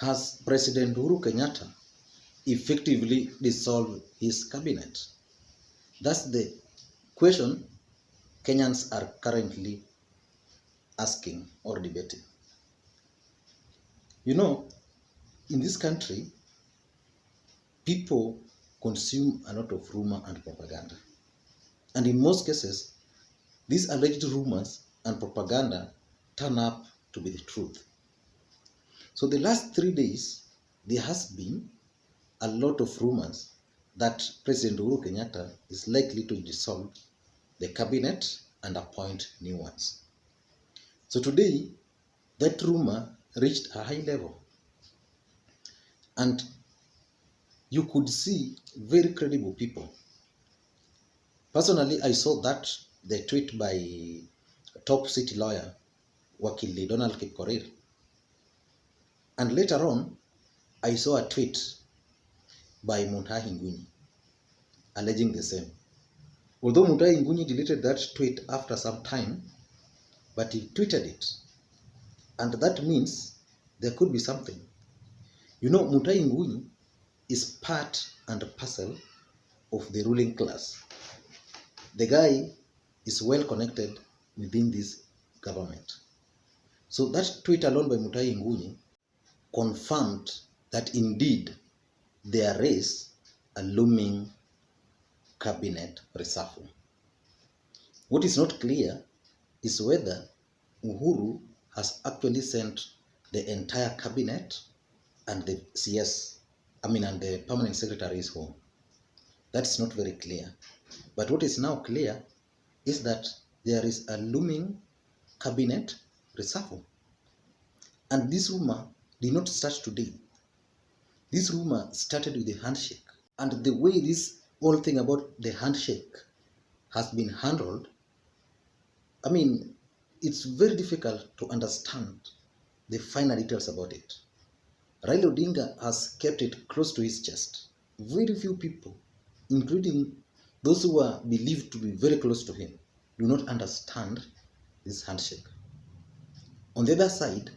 Has President Uhuru Kenyatta effectively dissolved his cabinet? That's the question Kenyans are currently asking or debating. You know, in this country, people consume a lot of rumor and propaganda. And in most cases, these alleged rumors and propaganda turn up to be the truth. So the last 3 days, there has been a lot of rumors that President Uhuru Kenyatta is likely to dissolve the cabinet and appoint new ones. So today, that rumor reached a high level. And you could see very credible people. Personally, I saw that the tweet by top city lawyer Wakilu Donald Kipkorir. And later on, I saw a tweet by Mutahi Ngunyi alleging the same. Although Mutahi Ngunyi deleted that tweet after some time, but he tweeted it. And that means there could be something. You know, Mutahi Ngunyi is part and parcel of the ruling class. The guy is well connected within this government. So that tweet alone by Mutahi Ngunyi confirmed that indeed there is a looming cabinet reshuffle. What is not clear is whether Uhuru has actually sent the entire cabinet and the and the permanent secretaries home. That's not very clear. But what is now clear is that there is a looming cabinet reshuffle. And this rumor did not start today. This rumor started with the handshake. And the way this whole thing about the handshake has been handled, it's very difficult to understand the finer details about it. Raila Odinga has kept it close to his chest. Very few people, including those who are believed to be very close to him, do not understand this handshake. On the other side,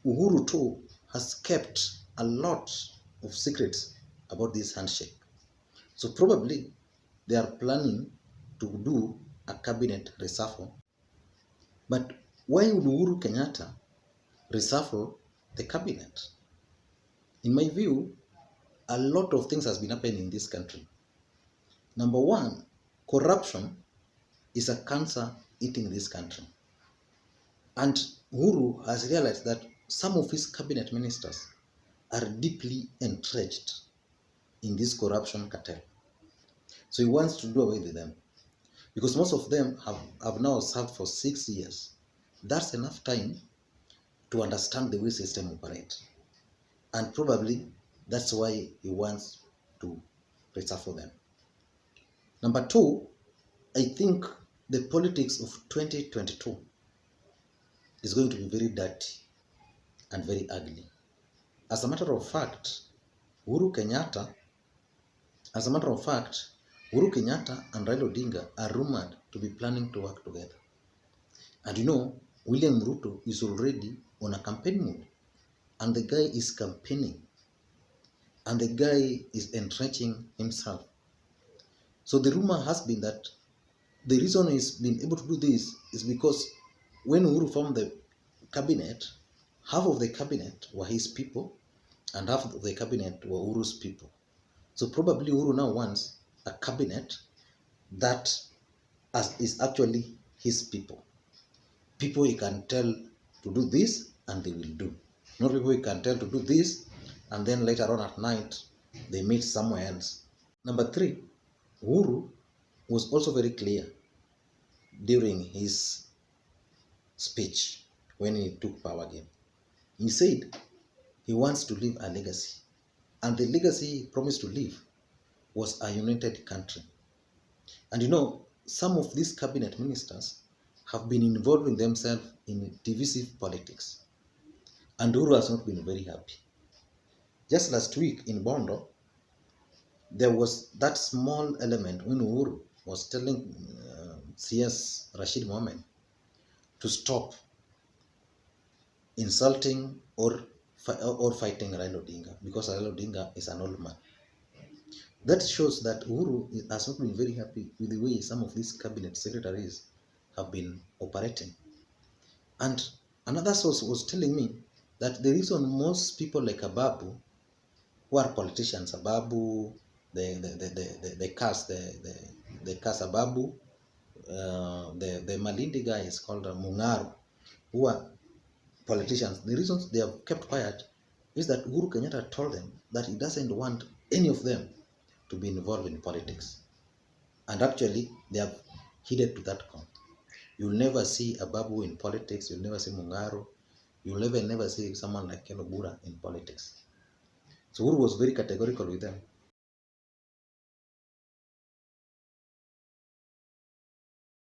Uhuru too has kept a lot of secrets about this handshake. So probably they are planning to do a cabinet reshuffle. But why would Uhuru Kenyatta reshuffle the cabinet? In my view, a lot of things has been happening in this country. Number one, corruption is a cancer eating this country. And Uhuru has realized that some of his cabinet ministers are deeply entrenched in this corruption cartel. So he wants to do away with them. Because most of them have now served for 6 years. That's enough time to understand the way system operates. And probably that's why he wants to reshuffle them. Number two, I think the politics of 2022 is going to be very dirty and very ugly. As a matter of fact, Uhuru Kenyatta and Raila Odinga are rumored to be planning to work together. And you know, William Ruto is already on a campaign mode. And the guy is campaigning. And the guy is entrenching himself. So the rumor has been that the reason he's been able to do this is because when Uhuru formed the cabinet, half of the cabinet were his people and half of the cabinet were Uhuru's people. So probably Uhuru now wants a cabinet that is actually his people. People he can tell to do this and they will do. Not people he can tell to do this and then later on at night they meet somewhere else. Number three, Uhuru was also very clear during his speech when he took power again. He said he wants to leave a legacy. And the legacy he promised to leave was a united country. And you know, some of these cabinet ministers have been involving themselves in divisive politics. And Uhuru has not been very happy. Just last week in Bondo, there was that small element when Uhuru was telling CS Rashid Mohammed to stop insulting or or fighting Raila Odinga, because Raila Odinga is an old man. That shows that Uhuru has not been very happy with the way some of these cabinet secretaries have been operating. And another source was telling me that the reason most people like Ababu, who are politicians, Ababu, the cast, the cast Ababu, the Malindi guy is called Mungaru, who are politicians. The reasons they have kept quiet is that Uhuru Kenyatta told them that he doesn't want any of them to be involved in politics. And actually, they have heeded to that call. You'll never see Ababu in politics. You'll never see Mungaru. You'll never see someone like Ken Obura in politics. So Uhuru was very categorical with them.